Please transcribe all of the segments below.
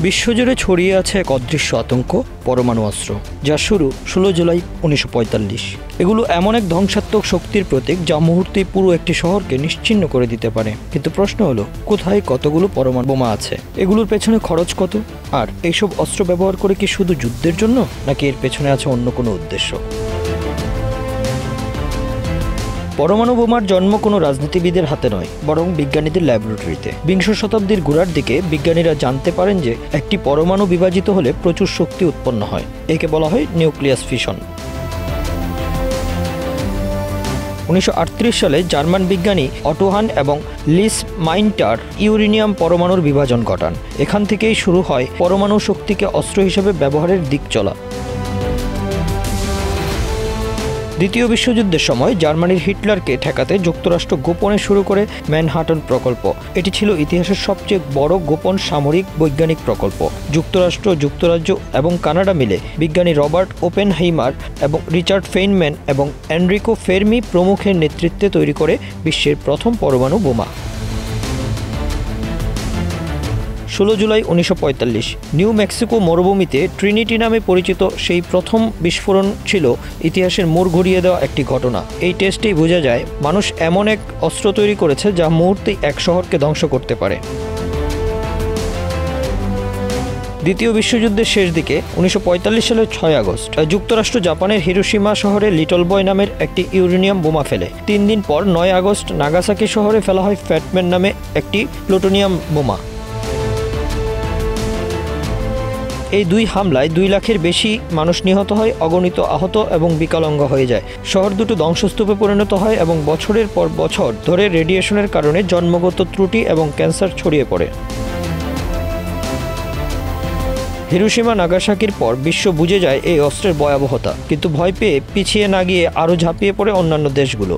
বিশ্বজুড়ে ছড়িয়ে আছে এক অদৃশ্য আতঙ্ক, পরমাণু অস্ত্র, যার শুরু 16 জুলাই 1945। এগুলো এমন এক ধ্বংসাত্মক শক্তির প্রতীক যা মুহূর্তেই পুরো একটি শহরকে নিশ্চিহ্ন করে দিতে পারে। কিন্তু প্রশ্ন হলো, কোথায় কতগুলো পরমাণু বোমা আছে, এগুলোর পেছনে খরচ কত, আর এইসব অস্ত্র ব্যবহার করে কি শুধু যুদ্ধের জন্য, নাকি এর পেছনে আছে অন্য কোনো উদ্দেশ্য? পরমাণু বোমার জন্ম কোনো রাজনীতিবিদের হাতে নয়, বরং বিজ্ঞানীদের ল্যাবরেটরিতে। বিংশ শতাব্দীর গোড়ার দিকে বিজ্ঞানীরা জানতে পারেন যে একটি পরমাণু বিভাজিত হলে প্রচুর শক্তি উৎপন্ন হয়। একে বলা হয় নিউক্লিয়াস ফিশন। 1938 সালে জার্মান বিজ্ঞানী অটো হান এবং লিস মাইন্টার ইউরেনিয়াম পরমাণুর বিভাজন ঘটান। এখান থেকেই শুরু হয় পরমাণু শক্তিকে অস্ত্র হিসেবে ব্যবহারের দিক চলা। দ্বিতীয় বিশ্বযুদ্ধের সময় জার্মানির হিটলারকে ঠেকাতে যুক্তরাষ্ট্র গোপনে শুরু করে ম্যানহাটন প্রকল্প। এটি ছিল ইতিহাসের সবচেয়ে বড় গোপন সামরিক বৈজ্ঞানিক প্রকল্প। যুক্তরাষ্ট্র, যুক্তরাজ্য এবং কানাডা মিলে বিজ্ঞানী রবার্ট ওপেনহাইমার এবং রিচার্ড ফেইনম্যান এবং এনরিকো ফেরমি প্রমুখের নেতৃত্বে তৈরি করে বিশ্বের প্রথম পরমাণু বোমা। 16 জুলাই 1945 নিউ মেক্সিকো মরুভূমিতে ট্রিনিটি নামে পরিচিত সেই প্রথম বিস্ফোরণ ছিল ইতিহাসের মোড় ঘুরিয়ে দেওয়া একটি ঘটনা। এই টেস্টেই বোঝা যায় মানুষ এমন এক অস্ত্র তৈরি করেছে যা মুহূর্তেই এক শহরকে ধ্বংস করতে পারে। দ্বিতীয় বিশ্বযুদ্ধের শেষ দিকে 1945 সালের 6 আগস্ট যুক্তরাষ্ট্র জাপানের হিরোশিমা শহরে লিটল বয় নামের একটি ইউরেনিয়াম বোমা ফেলে। 3 দিন পর 9 আগস্ট নাগাসাকি শহরে ফেলা হয় ফ্যাটম্যান নামে একটি প্লুটোনিয়াম বোমা। এই দুই হামলায় 2 লাখের বেশি মানুষ নিহত হয়, অগণিত আহত এবং বিকলাঙ্গ হয়ে যায়। শহর দুটো ধ্বংসস্তূপে পরিণত হয় এবং বছরের পর বছর ধরে রেডিয়েশনের কারণে জন্মগত ত্রুটি এবং ক্যান্সার ছড়িয়ে পড়ে। হিরোশিমা নাগাসাকির পর বিশ্ব বুঝে যায় এই অস্ত্রের ভয়াবহতা, কিন্তু ভয় পেয়ে পিছিয়ে না গিয়ে আরও ঝাঁপিয়ে পড়ে অন্যান্য দেশগুলো।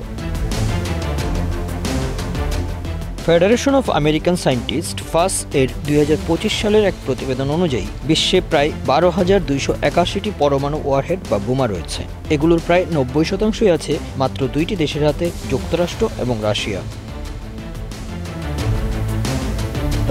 ফেডারেশন অফ আমেরিকান সায়েন্টিস্ট ফাস এর 2025 সালের এক প্রতিবেদন অনুযায়ী বিশ্বে প্রায় 12,281টি পরমাণু ওয়ারহেড বা বোমা রয়েছে। এগুলোর প্রায় 90% আছে মাত্র 2টি দেশের হাতে, যুক্তরাষ্ট্র এবং রাশিয়া।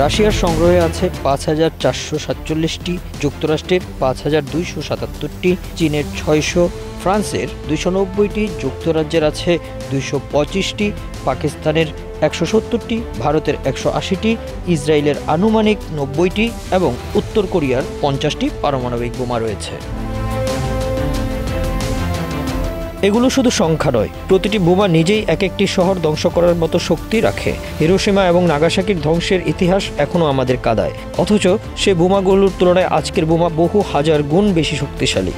রাশিয়ার সংগ্রহে আছে 5,447টি, যুক্তরাষ্ট্রের 5,277টি, চীনের 600, ফ্রান্সের 290টি, যুক্তরাজ্যের আছে 225টি, পাকিস্তানের 170টি, ভারতের 180টি, ইসরায়েলের আনুমানিক 90টি এবং উত্তর কোরিয়ার 50টি পারমাণবিক বোমা রয়েছে। এগুলো শুধু সংখ্যা নয়, প্রতিটি বোমা নিজেই এক একটি শহর ধ্বংস করার মতো শক্তি রাখে। হিরোশিমা এবং নাগাসাকির ধ্বংসের ইতিহাস এখনও আমাদের কাঁদায়, অথচ সে বোমাগুলোর তুলনায় আজকের বোমা বহু হাজার গুণ বেশি শক্তিশালী।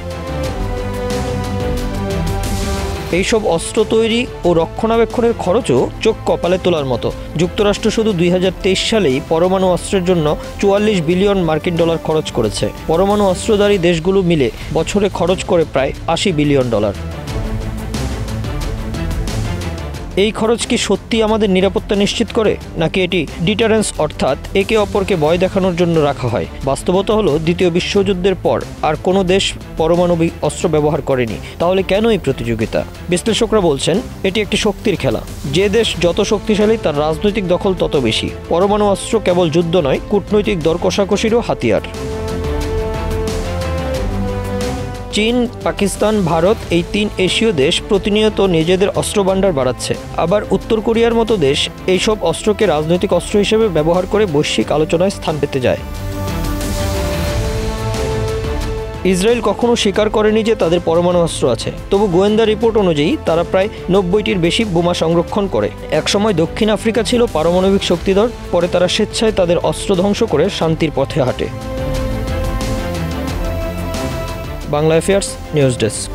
এইসব অস্ত্র তৈরি ও রক্ষণাবেক্ষণের খরচও চোখ কপালে তোলার মতো। যুক্তরাষ্ট্র শুধু 2023 সালেই পরমাণু অস্ত্রের জন্য 44 বিলিয়ন মার্কিন ডলার খরচ করেছে। পরমাণু অস্ত্রধারী দেশগুলো মিলে বছরে খরচ করে প্রায় 80 বিলিয়ন ডলার। এই খরচ কি সত্যি আমাদের নিরাপত্তা নিশ্চিত করে, নাকি এটি ডিটারেন্স অর্থাৎ একে অপরকে ভয় দেখানোর জন্য রাখা হয়? বাস্তবতা হলো, দ্বিতীয় বিশ্বযুদ্ধের পর আর কোনো দেশ পরমাণু অস্ত্র ব্যবহার করেনি। তাহলে কেন এই প্রতিযোগিতা? বিশ্লেষকরা বলছেন এটি একটি শক্তির খেলা। যে দেশ যত শক্তিশালী তার রাজনৈতিক দখল তত বেশি। পরমাণু অস্ত্র কেবল যুদ্ধ নয়, কূটনৈতিক দর কষাকষিরও হাতিয়ার। চীন, পাকিস্তান, ভারত এই 3 এশীয় দেশ প্রতিনিয়ত নিজেদের অস্ত্রভান্ডার বাড়াচ্ছে। আবার উত্তর কোরিয়ার মতো দেশ এইসব অস্ত্রকে রাজনৈতিক অস্ত্র হিসেবে ব্যবহার করে বৈশ্বিক আলোচনায় স্থান পেতে যায়। ইসরায়েল কখনো স্বীকার করেনি যে তাদের পরমাণু অস্ত্র আছে, তবু গোয়েন্দা রিপোর্ট অনুযায়ী তারা প্রায় 90টির বেশি বোমা সংরক্ষণ করে। একসময় দক্ষিণ আফ্রিকা ছিল পারমাণবিক শক্তিধর, পরে তারা স্বেচ্ছায় তাদের অস্ত্র ধ্বংস করে শান্তির পথে হাঁটে। Bangla affairs news desk.